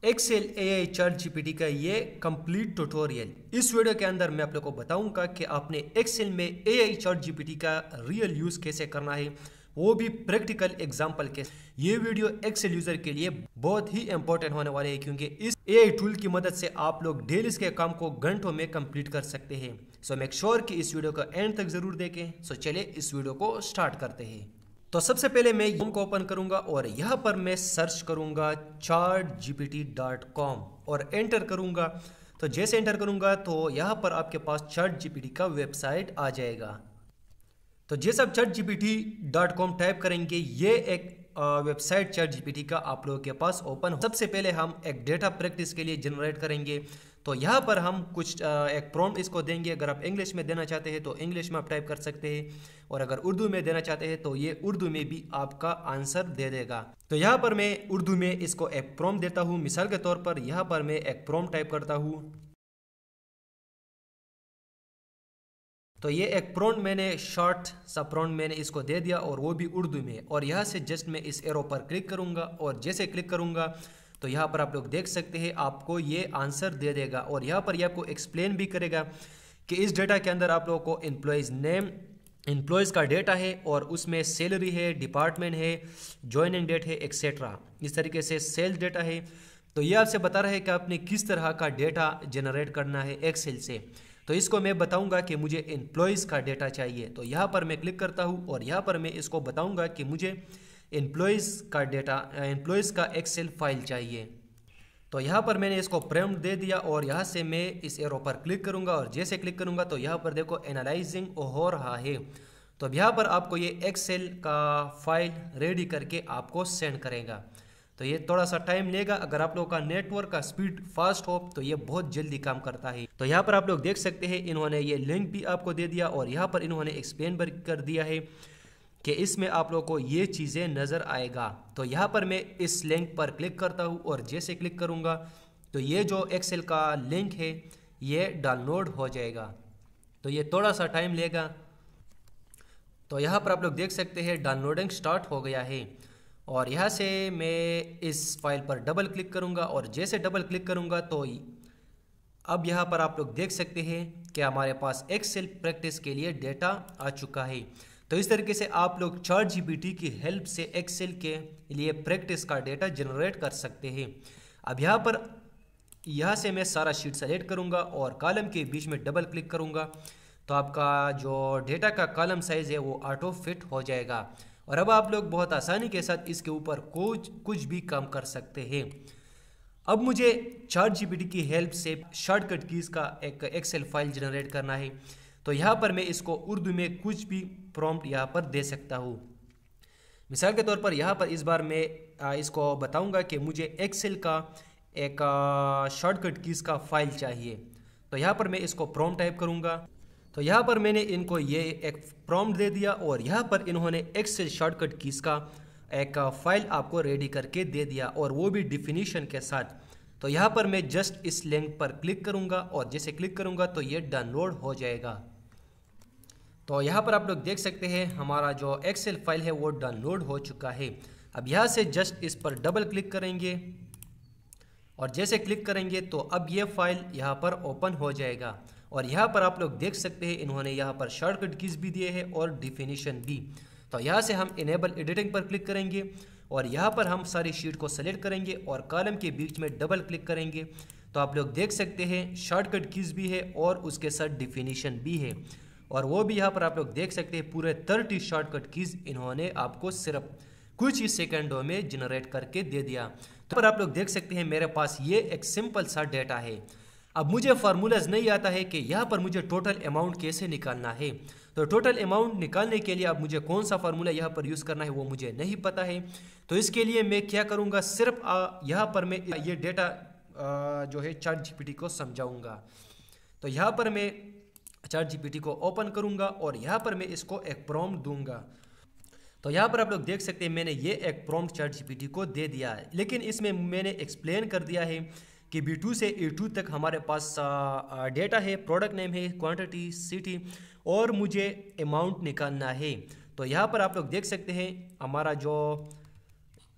Excel AI chat GPT का ये complete tutorial इस वीडियो के अंदर मैं आप लोगों को बताऊंगा कि आपने एक्सेल में एआई चैट जीपीटी का रियल यूज कैसे करना है, वो भी प्रैक्टिकल एग्जांपल के। ये वीडियो एक्सेल यूजर के लिए बहुत ही इंपॉर्टेंट होने वाले है, क्योंकि इस एआई टूल की मदद से आप लोग डेली के काम को घंटों में कंप्लीट कर सकते हैं। सो मेक श्योर कि इस वीडियो का एंड तक जरूर देखें। सो चलिए इस वीडियो को स्टार्ट करते हैं। तो सबसे पहले मैं क्रोम को ओपन करूंगा और यहाँ पर मैं सर्च करूंगा chartgpt.com और एंटर करूंगा। तो जैसे एंटर करूंगा तो यहाँ पर आपके पास ChatGPT का वेबसाइट आ जाएगा। तो जैसे आप ChatGPT.com टाइप करेंगे, ये एक वेबसाइट ChatGPT का आप लोगों के पास ओपन हो। सबसे पहले हम एक डेटा प्रैक्टिस के लिए जनरेट करेंगे। तो यहाँ पर हम कुछ एक प्रॉम्प्ट इसको देंगे। अगर आप इंग्लिश में देना चाहते हैं तो इंग्लिश में आप टाइप कर सकते हैं, और अगर उर्दू में देना चाहते हैं तो ये उर्दू में भी आपका आंसर दे देगा। तो यहाँ पर मैं उर्दू में इसको एक प्रॉम्प्ट देता हूँ। मिसाल के तौर पर यहाँ पर मैं एक प्रॉम्प्ट टाइप करता हूँ। तो ये एक प्रॉम्प्ट मैंने शॉर्ट सा प्रॉम्प्ट मैंने इसको दे दिया, और वो भी उर्दू में। और यहाँ से जस्ट मैं इस एरो पर क्लिक करूँगा, और जैसे क्लिक करूँगा तो यहाँ पर आप लोग देख सकते हैं आपको ये आंसर दे देगा। और यहाँ पर ये आपको एक्सप्लेन भी करेगा कि इस डेटा के अंदर आप लोगों को एम्प्लॉयज़ नेम, एम्प्लॉयज़ का डेटा है, और उसमें सैलरी है, डिपार्टमेंट है, ज्वाइनिंग डेट है, एक्सेट्रा। इस तरीके से सेल्स डेटा है। तो ये आपसे बता रहा है कि आपने किस तरह का डेटा जनरेट करना है एक्सेल से। तो इसको मैं बताऊंगा कि मुझे एम्प्लॉयज़ का डेटा चाहिए। तो यहाँ पर मैं क्लिक करता हूँ, और यहाँ पर मैं इसको बताऊंगा कि मुझे एम्प्लॉयज़ का डेटा, एम्प्लॉयज़ का एक्सेल फाइल चाहिए। तो यहाँ पर मैंने इसको प्रॉम्प्ट दे दिया, और यहाँ से मैं इस एरो पर क्लिक करूँगा, और जैसे क्लिक करूँगा तो यहाँ पर देखो एनालाइजिंग हो रहा है। तो अब यहाँ पर आपको ये एक्सेल का फाइल रेडी करके आपको सेंड करेगा। तो ये थोड़ा सा टाइम लेगा। अगर आप लोगों का नेटवर्क का स्पीड फास्ट हो तो ये बहुत जल्दी काम करता है। तो यहाँ पर आप लोग देख सकते हैं इन्होंने ये लिंक भी आपको दे दिया, और यहाँ पर इन्होंने एक्सप्लेन भी कर दिया है कि इसमें आप लोगों को ये चीज़ें नज़र आएगा। तो यहाँ पर मैं इस लिंक पर क्लिक करता हूँ, और जैसे क्लिक करूँगा तो ये जो एक्सेल का लिंक है ये डाउनलोड हो जाएगा। तो ये थोड़ा सा टाइम लेगा। तो यहाँ पर आप लोग देख सकते हैं डाउनलोडिंग स्टार्ट हो गया है। और यहाँ से मैं इस फाइल पर डबल क्लिक करूँगा, और जैसे डबल क्लिक करूँगा तो अब यहाँ पर आप लोग देख सकते हैं कि हमारे पास एक्सेल प्रैक्टिस के लिए डेटा आ चुका है। तो इस तरीके से आप लोग ChatGPT की हेल्प से एक्सेल के लिए प्रैक्टिस का डेटा जनरेट कर सकते हैं। अब यहाँ से मैं सारा शीट सेलेक्ट करूँगा, और कॉलम के बीच में डबल क्लिक करूँगा। तो आपका जो डेटा का कॉलम साइज़ है वो ऑटो फिट हो जाएगा। और अब आप लोग बहुत आसानी के साथ इसके ऊपर कुछ भी काम कर सकते हैं। अब मुझे ChatGPT की हेल्प से शॉर्टकट कीज़ का एक एक्सेल फाइल जनरेट करना है। तो यहाँ पर मैं इसको उर्दू में कुछ भी प्रॉम्प्ट यहाँ पर दे सकता हूँ। मिसाल के तौर पर यहाँ पर इस बार मैं इसको बताऊँगा कि मुझे एक्सेल का एक शॉर्टकट कीज़ का फाइल चाहिए। तो यहाँ पर मैं इसको प्रॉम्प्ट टाइप करूँगा। तो यहाँ पर मैंने इनको ये एक प्रॉम्प्ट दे दिया, और यहाँ पर इन्होंने एक्सेल शॉर्टकट कीज़ का एक फाइल आपको रेडी करके दे दिया, और वो भी डिफिनीशन के साथ। तो यहाँ पर मैं जस्ट इस लिंक पर क्लिक करूँगा, और जैसे क्लिक करूँगा तो ये डाउनलोड हो जाएगा। तो यहाँ पर आप लोग देख सकते हैं हमारा जो एक्सेल फाइल है वो डाउनलोड हो चुका है। अब यहाँ से जस्ट इस पर डबल क्लिक करेंगे, और जैसे क्लिक करेंगे तो अब ये फाइल यहाँ पर ओपन हो जाएगा। और यहाँ पर आप लोग देख सकते हैं इन्होंने यहाँ पर शॉर्टकट कीज़ भी दिए हैं और डिफिनीशन भी। तो यहाँ से हम इनेबल एडिटिंग पर क्लिक करेंगे, और यहाँ पर हम सारी शीट को सेलेक्ट करेंगे, और कॉलम के बीच में डबल क्लिक करेंगे। तो आप लोग देख सकते हैं शॉर्टकट कीज़ भी है और उसके साथ डिफिनीशन भी है। और वो भी यहाँ पर आप लोग देख सकते हैं पूरे 30 शॉर्टकट कीज़ इन्होंने आपको सिर्फ कुछ ही सेकंडों में जनरेट करके दे दिया। तो पर आप लोग देख सकते हैं मेरे पास ये एक सिंपल सा डेटा है। अब मुझे फार्मूलाज नहीं आता है कि यहाँ पर मुझे टोटल अमाउंट कैसे निकालना है। तो टोटल अमाउंट निकालने के लिए अब मुझे कौन सा फार्मूला यहाँ पर यूज़ करना है वो मुझे नहीं पता है। तो इसके लिए मैं क्या करूँगा, सिर्फ यहाँ पर मैं ये डेटा जो है ChatGPT को समझाऊँगा। तो यहाँ पर मैं ChatGPT को ओपन करूँगा, और यहाँ पर मैं इसको एक प्रॉम्प्ट दूंगा। तो यहाँ पर आप लोग देख सकते हैं मैंने ये एक प्रॉम्प्ट ChatGPT को दे दिया है, लेकिन इसमें मैंने एक्सप्लेन कर दिया है कि B2 से A2 तक हमारे पास डेटा है, प्रोडक्ट नेम है, क्वांटिटी, सिटी, और मुझे अमाउंट निकालना है। तो यहाँ पर आप लोग देख सकते हैं हमारा जो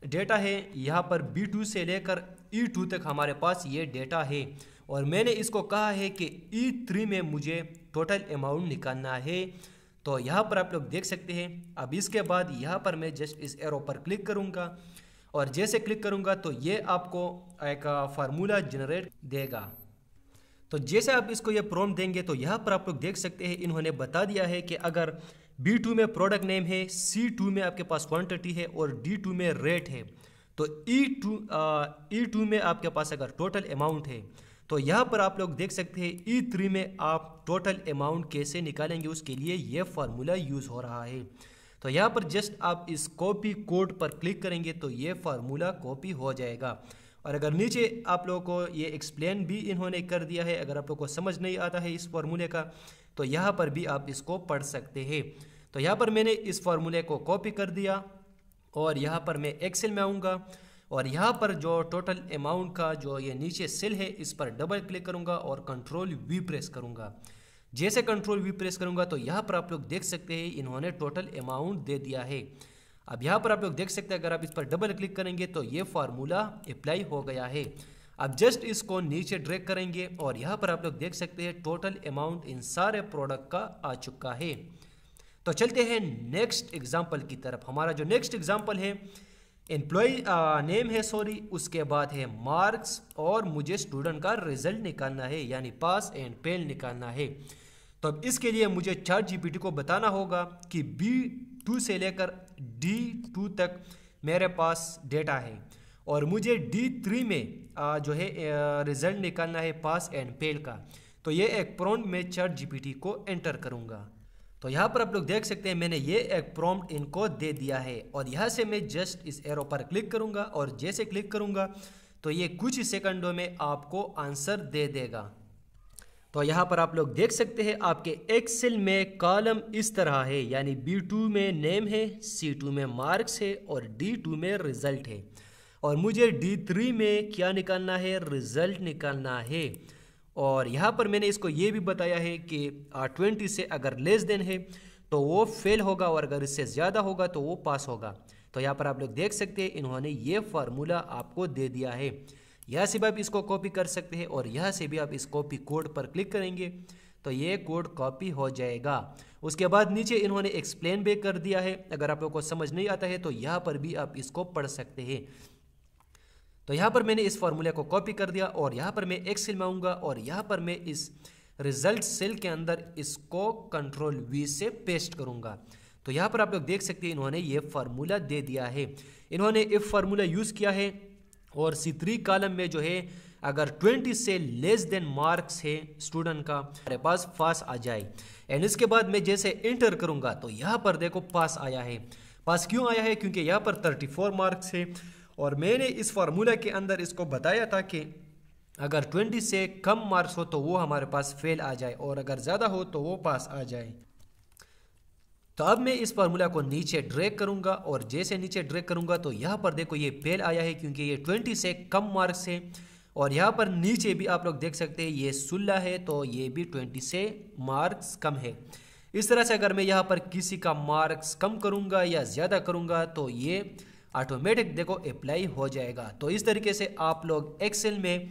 डेटा है, यहाँ पर B2 से लेकर E2 तक हमारे पास ये डेटा है और मैंने इसको कहा है कि E3 में मुझे टोटल अमाउंट निकालना है। तो यहाँ पर आप लोग देख सकते हैं। अब इसके बाद यहाँ पर मैं जस्ट इस एरो पर क्लिक करूँगा और जैसे क्लिक करूँगा तो ये आपको एक फार्मूला जनरेट देगा। तो जैसे आप इसको ये प्रॉम्प्ट देंगे तो यहाँ पर आप लोग देख सकते हैं इन्होंने बता दिया है कि अगर B2 में प्रोडक्ट नेम है, C2 में आपके पास क्वांटिटी है और D2 में रेट है, तो E2 में आपके पास अगर टोटल अमाउंट है तो यहाँ पर आप लोग देख सकते हैं E3 में आप टोटल अमाउंट कैसे निकालेंगे, उसके लिए ये फार्मूला यूज़ हो रहा है। तो यहाँ पर जस्ट आप इस कॉपी कोड पर क्लिक करेंगे तो ये फार्मूला कॉपी हो जाएगा। और अगर नीचे आप लोगों को ये एक्सप्लेन भी इन्होंने कर दिया है, अगर आप लोगों को समझ नहीं आता है इस फार्मूले का तो यहाँ पर भी आप इसको पढ़ सकते हैं। तो यहाँ पर मैंने इस फार्मूले को कॉपी कर दिया और यहाँ पर मैं एक्सेल में आऊँगा और यहाँ पर जो टोटल अमाउंट का जो ये नीचे सेल है इस पर डबल क्लिक करूँगा और कंट्रोल V प्रेस करूँगा। जैसे कंट्रोल V प्रेस करूँगा तो यहाँ पर आप लोग देख सकते हैं इन्होंने टोटल अमाउंट दे दिया है। अब यहाँ पर आप लोग देख सकते हैं अगर आप इस पर डबल क्लिक करेंगे तो ये फार्मूला अप्लाई हो गया है। अब जस्ट इसको नीचे ड्रैग करेंगे और यहाँ पर आप लोग देख सकते हैं टोटल अमाउंट इन सारे प्रोडक्ट का आ चुका है। तो चलते हैं नेक्स्ट एग्जाम्पल की तरफ। हमारा जो नेक्स्ट एग्जाम्पल है एम्प्लॉय नेम है, उसके बाद है मार्क्स और मुझे स्टूडेंट का रिजल्ट निकालना है यानी पास एंड फेल निकालना है। तो अब इसके लिए मुझे ChatGPT को बताना होगा कि B2 से लेकर D2 तक मेरे पास डेटा है और मुझे D3 में जो है रिजल्ट निकालना है पास एंड फेल का। तो ये एक प्रॉम्प्ट में ChatGPT को एंटर करूँगा। तो यहाँ पर आप लोग देख सकते हैं मैंने ये एक प्रॉम्प्ट इनको दे दिया है और यहाँ से मैं जस्ट इस एरो पर क्लिक करूँगा और जैसे क्लिक करूँगा तो ये कुछ ही सेकंडों में आपको आंसर दे देगा। तो यहाँ पर आप लोग देख सकते हैं आपके एक्सेल में कॉलम इस तरह है, यानी B2 में नेम है, C2 में मार्क्स है और D2 में रिजल्ट है और मुझे D3 में क्या निकालना है, रिजल्ट निकालना है। और यहाँ पर मैंने इसको ये भी बताया है कि 20 से अगर लेस देन है तो वो फेल होगा और अगर इससे ज़्यादा होगा तो वो पास होगा। तो यहाँ पर आप लोग देख सकते हैं इन्होंने ये फार्मूला आपको दे दिया है। यहाँ से भी आप इसको कॉपी कर सकते हैं और यहाँ से भी आप इस कॉपी कोड पर क्लिक करेंगे तो ये कोड कॉपी हो जाएगा। उसके बाद नीचे इन्होंने एक्सप्लेन भी कर दिया है, अगर आप लोगों को समझ नहीं आता है तो यहाँ पर भी आप इसको पढ़ सकते हैं। तो यहाँ पर मैंने इस फार्मूले को कॉपी कर दिया और यहाँ पर मैं एक्सेल में आऊँगा और यहाँ पर मैं इस रिजल्ट सेल के अंदर इसको कंट्रोल V से पेस्ट करूँगा। तो यहाँ पर आप लोग देख सकते हैं इन्होंने ये फार्मूला दे दिया है। इन्होंने इफ फार्मूला यूज़ किया है और C3 कॉलम में जो है अगर 20 से लेस देन मार्क्स है स्टूडेंट का, हमारे पास पास आ जाए। एंड इसके बाद मैं जैसे इंटर करूँगा तो यहाँ पर देखो पास आया है। पास क्यों आया है? क्योंकि यहाँ पर 34 मार्क्स है और मैंने इस फार्मूला के अंदर इसको बताया था कि अगर 20 से कम मार्क्स हो तो वो हमारे पास फेल आ जाए और अगर ज़्यादा हो तो वो पास आ जाए। तो अब मैं इस फार्मूला को नीचे ड्रैग करूंगा और जैसे नीचे ड्रैग करूंगा तो यहाँ पर देखो ये फेल आया है क्योंकि ये 20 से कम मार्क्स है और यहाँ पर नीचे भी आप लोग देख सकते हैं ये 16 है तो ये भी 20 से मार्क्स कम है। इस तरह से अगर मैं यहाँ पर किसी का मार्क्स कम करूँगा या ज़्यादा करूँगा तो ये ऑटोमेटिक देखो अप्लाई हो जाएगा। तो इस तरीके से आप लोग एक्सेल में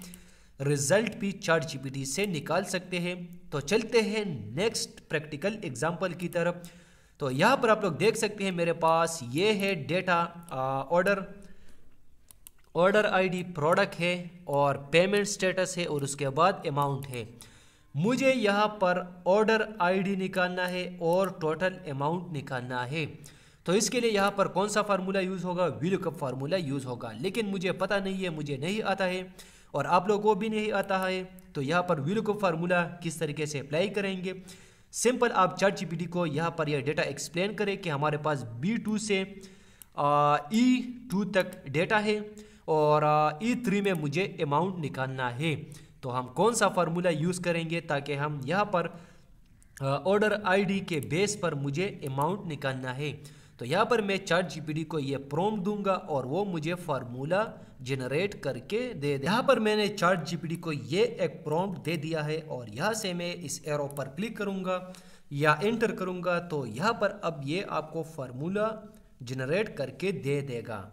रिजल्ट भी ChatGPT से निकाल सकते हैं। तो चलते हैं नेक्स्ट प्रैक्टिकल एग्जांपल की तरफ। तो यहाँ पर आप लोग देख सकते हैं मेरे पास ये है डेटा, ऑर्डर आईडी, प्रोडक्ट है और पेमेंट स्टेटस है और उसके बाद अमाउंट है। मुझे यहाँ पर ऑर्डर आईडी निकालना है और टोटल अमाउंट निकालना है। तो इसके लिए यहाँ पर कौन सा फार्मूला यूज़ होगा? VLOOKUP फार्मूला यूज़ होगा, लेकिन मुझे पता नहीं है, मुझे नहीं आता है और आप लोगों को भी नहीं आता है। तो यहाँ पर VLOOKUP फार्मूला किस तरीके से अप्लाई करेंगे? सिंपल आप ChatGPT को यहाँ पर यह डेटा एक्सप्लेन करें कि हमारे पास B2 से E2 तक डेटा है और E3 में मुझे अमाउंट निकालना है। तो हम कौन सा फार्मूला यूज़ करेंगे ताकि हम यहाँ पर ऑर्डर आईडी के बेस पर मुझे अमाउंट निकालना है? तो यहाँ पर मैं ChatGPT को ये प्रॉम्प्ट दूंगा और वो मुझे फार्मूला जनरेट करके दे दे। यहाँ पर मैंने ChatGPT को ये एक प्रॉम्प्ट दे दिया है और यहाँ से मैं इस एरो पर क्लिक करूँगा या एंटर करूँगा तो यहाँ पर अब ये आपको फार्मूला जनरेट करके दे देगा।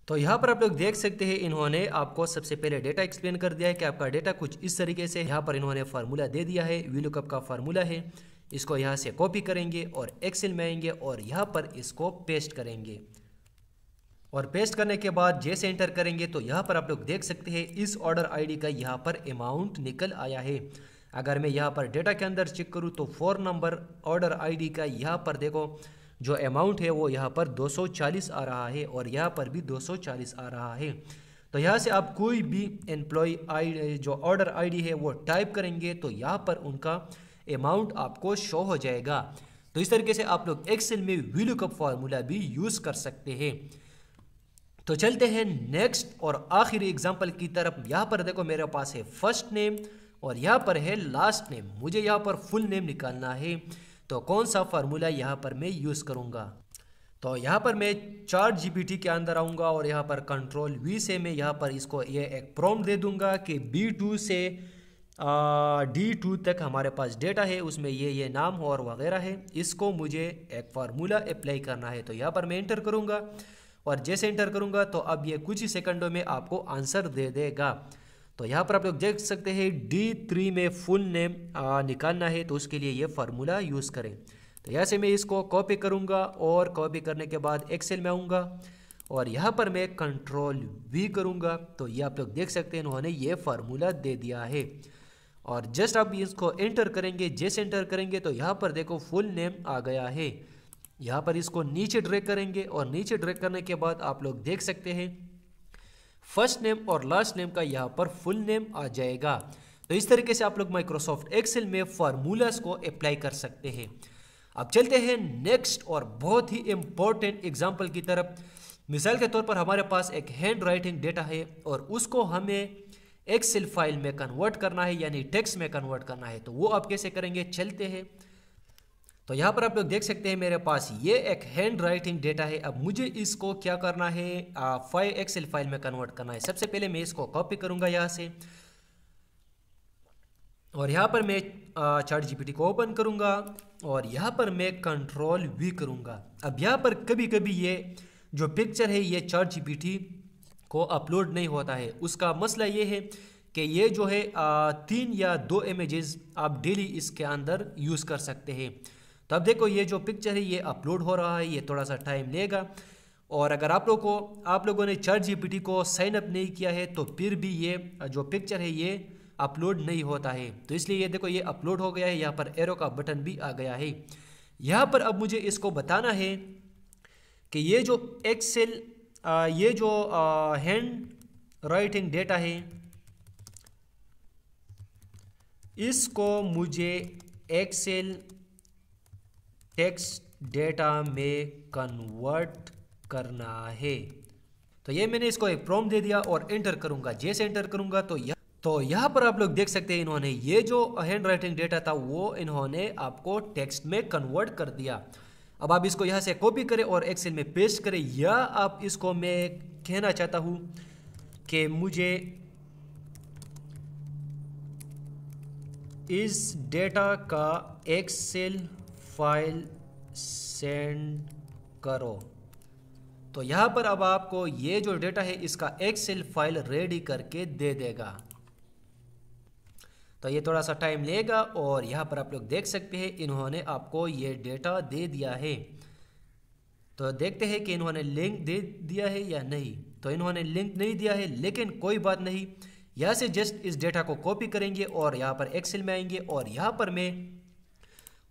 तो यहाँ पर आप लोग देख सकते हैं इन्होंने आपको सबसे पहले डेटा एक्सप्लेन कर दिया है कि आपका डेटा कुछ इस तरीके से, यहाँ पर इन्होंने फार्मूला दे दिया है, वीलुकअप का फार्मूला है। इसको यहाँ से कॉपी करेंगे और एक्सेल में आएंगे और यहाँ पर इसको पेस्ट करेंगे और पेस्ट करने के बाद जैसे एंटर करेंगे तो यहाँ पर आप लोग देख सकते हैं इस ऑर्डर आईडी का यहाँ पर अमाउंट निकल आया है। अगर मैं यहाँ पर डेटा के अंदर चेक करूँ तो 4 नंबर ऑर्डर आईडी का यहाँ पर देखो जो अमाउंट है वो यहाँ पर 240 आ रहा है और यहाँ पर भी 240 आ रहा है। तो यहाँ से आप कोई भी एम्प्लॉय आई जो ऑर्डर आईडी है वो टाइप करेंगे तो यहाँ पर उनका अमाउंट आपको शो हो जाएगा। तो इस तरीके से आप लोग एक्सेल में वीलुकअप फार्मूला भी यूज़ कर सकते हैं। तो चलते हैं नेक्स्ट और आखिरी एग्जांपल की तरफ। यहाँ पर देखो मेरे पास है फर्स्ट नेम और यहाँ पर है लास्ट नेम। मुझे यहाँ पर फुल नेम निकालना है तो कौन सा फार्मूला यहाँ पर मैं यूज़ करूँगा। तो यहाँ पर मैं ChatGPT के अंदर आऊँगा और यहाँ पर Ctrl+V से मैं यहाँ पर इसको ये एक प्रॉम्प्ट दे दूँगा कि B2 से D2 तक हमारे पास डेटा है, उसमें ये नाम और वगैरह है, इसको मुझे एक फार्मूला अप्लाई करना है। तो यहाँ पर मैं एंटर करूँगा और जैसे एंटर करूँगा तो अब ये कुछ ही सेकंडों में आपको आंसर दे देगा। तो यहाँ पर आप लोग देख सकते हैं D3 में फुल नेम निकालना है तो उसके लिए ये फार्मूला यूज़ करें। तो यहाँ से मैं इसको कॉपी करूँगा और कॉपी करने के बाद एक्सेल में आऊँगा और यहाँ पर मैं Ctrl+V करूँगा तो ये आप लोग देख सकते हैं उन्होंने ये फार्मूला दे दिया है। और जस्ट आप इसको एंटर करेंगे, जैसे एंटर करेंगे तो यहाँ पर देखो फुल नेम आ गया है। यहाँ पर इसको नीचे ड्रैग करेंगे और नीचे ड्रैग करने के बाद आप लोग देख सकते हैं फर्स्ट नेम और लास्ट नेम का यहाँ पर फुल नेम आ जाएगा। तो इस तरीके से आप लोग माइक्रोसॉफ्ट एक्सेल में फार्मूलाज को अप्लाई कर सकते हैं। अब चलते हैं नेक्स्ट और बहुत ही इम्पोर्टेंट एग्जाम्पल की तरफ। मिसाल के तौर पर हमारे पास एक हैंड राइटिंग डेटा है और उसको हमें एक्सेल फाइल में कन्वर्ट करना है, यानी टेक्स्ट में कन्वर्ट करना है। तो वो आप कैसे करेंगे, चलते हैं। तो यहाँ पर आप लोग देख सकते हैं मेरे पास ये एक हैंड राइटिंग डेटा है। अब मुझे इसको क्या करना है, एक्सेल फाइल में कन्वर्ट करना है। सबसे पहले मैं इसको कॉपी करूँगा यहाँ से और यहाँ पर मैं ChatGPT को ओपन करूँगा और यहाँ पर मैं Ctrl+V करूँगा। अब यहाँ पर कभी कभी ये जो पिक्चर है ये ChatGPT को अपलोड नहीं होता है। उसका मसला ये है कि ये जो है 3 या 2 इमेजेस आप डेली इसके अंदर यूज़ कर सकते हैं। तो अब देखो ये जो पिक्चर है ये अपलोड हो रहा है, ये थोड़ा सा टाइम लेगा। और अगर आप लोगों ने ChatGPT को साइन अप नहीं किया है तो फिर भी ये जो पिक्चर है ये अपलोड नहीं होता है। तो इसलिए ये देखो ये अपलोड हो गया है, यहाँ पर एरो का बटन भी आ गया है। यहाँ पर अब मुझे इसको बताना है कि ये जो एक्सेल ये जो हैंड राइटिंग डेटा है इसको मुझे एक्सेल टेक्स्ट डेटा में कन्वर्ट करना है। तो ये मैंने इसको एक प्रॉम्प्ट दे दिया और एंटर करूंगा। जैसे एंटर करूंगा तो यहाँ पर आप लोग देख सकते हैं इन्होंने ये जो हैंड राइटिंग डेटा था वो इन्होंने आपको टेक्स्ट में कन्वर्ट कर दिया। अब आप इसको यहाँ से कॉपी करें और एक्सेल में पेस्ट करें, या आप इसको मैं कहना चाहता हूँ कि मुझे इस डेटा का एक्सेल फाइल सेंड करो। तो यहाँ पर अब आपको ये जो डेटा है इसका एक्सेल फाइल रेडी करके दे देगा। तो ये थोड़ा सा टाइम लेगा और यहाँ पर आप लोग देख सकते हैं इन्होंने आपको ये डेटा दे दिया है। तो देखते हैं कि इन्होंने लिंक दे दिया है या नहीं। तो इन्होंने लिंक नहीं दिया है, लेकिन कोई बात नहीं। यहाँ से जस्ट इस डेटा को कॉपी करेंगे और यहाँ पर एक्सेल में आएंगे और यहाँ पर मैं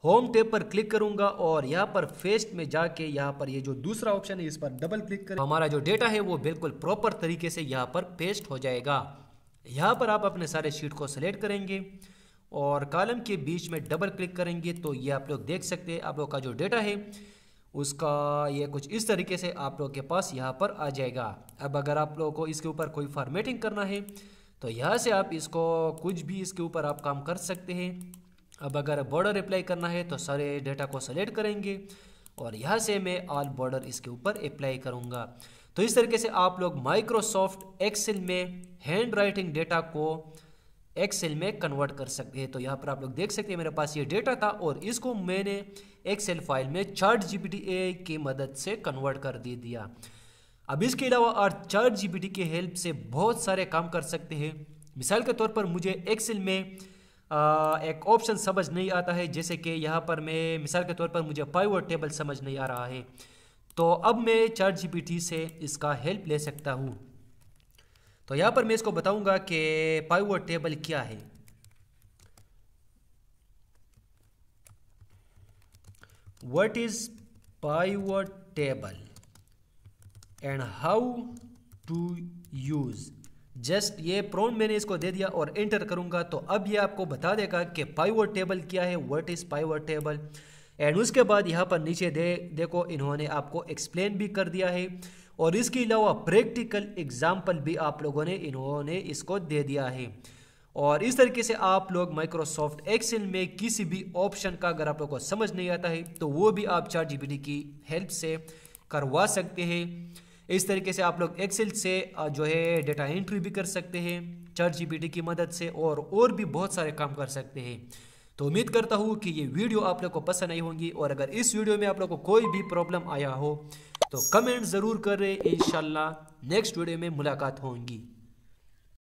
होम टैब पर क्लिक करूंगा और यहाँ पर पेस्ट में जाके यहाँ पर ये जो दूसरा ऑप्शन है इस पर डबल क्लिक करें। हमारा जो डेटा है वो बिल्कुल प्रॉपर तरीके से यहाँ पर पेस्ट हो जाएगा। यहाँ पर आप अपने सारे शीट को सिलेक्ट करेंगे और कॉलम के बीच में डबल क्लिक करेंगे तो ये आप लोग देख सकते हैं आप लोग का जो डेटा है उसका ये कुछ इस तरीके से आप लोग के पास यहाँ पर आ जाएगा। अब अगर आप लोगों को इसके ऊपर कोई फॉर्मेटिंग करना है तो यहाँ से आप इसको कुछ भी इसके ऊपर आप काम कर सकते हैं। अब अगर बॉर्डर अप्लाई करना है तो सारे डेटा को सेलेक्ट करेंगे और यहाँ से मैं ऑल बॉर्डर इसके ऊपर अप्लाई करूँगा। तो इस तरीके से आप लोग माइक्रोसॉफ्ट एक्सेल में हैंड राइटिंग डेटा को एक्सेल में कन्वर्ट कर सकते हैं। तो यहाँ पर आप लोग देख सकते हैं मेरे पास ये डेटा था और इसको मैंने एक्सेल फाइल में ChatGPT AI की मदद से कन्वर्ट कर दे दिया। अब इसके अलावा आप चैट जीपीटी की हेल्प से बहुत सारे काम कर सकते हैं। मिसाल के तौर पर मुझे एक्सेल में एक ऑप्शन समझ नहीं आता है, जैसे कि यहाँ पर मैं मिसाल के तौर पर मुझे पाइवट टेबल समझ नहीं आ रहा है, तो अब मैं चैट जीपीटी से इसका हेल्प ले सकता हूँ। तो यहाँ पर मैं इसको बताऊँगा कि पाइवट टेबल क्या है। What is pivot table and how to use. Just ये प्रॉम्प्ट मैंने इसको दे दिया और एंटर करूंगा तो अब ये आपको बता देगा कि पाइवट टेबल क्या है, what is pivot table. And उसके बाद यहाँ पर नीचे देखो इन्होंने आपको एक्सप्लेन भी कर दिया है और इसके अलावा प्रैक्टिकल एग्जाम्पल भी आप लोगों ने इन्होंने इसको दे दिया है। और इस तरीके से आप लोग माइक्रोसॉफ्ट एक्सेल में किसी भी ऑप्शन का अगर आप लोगों को समझ नहीं आता है तो वो भी आप चैट जीपीटी की हेल्प से करवा सकते हैं। इस तरीके से आप लोग एक्सेल से जो है डेटा एंट्री भी कर सकते हैं चैट जीपीटी की मदद से, और भी बहुत सारे काम कर सकते हैं। तो उम्मीद करता हूँ कि ये वीडियो आप लोग को पसंद आई होंगी, और अगर इस वीडियो में आप लोग को कोई भी प्रॉब्लम आया हो तो कमेंट ज़रूर करें। इंशाल्लाह नेक्स्ट वीडियो में मुलाकात होंगी।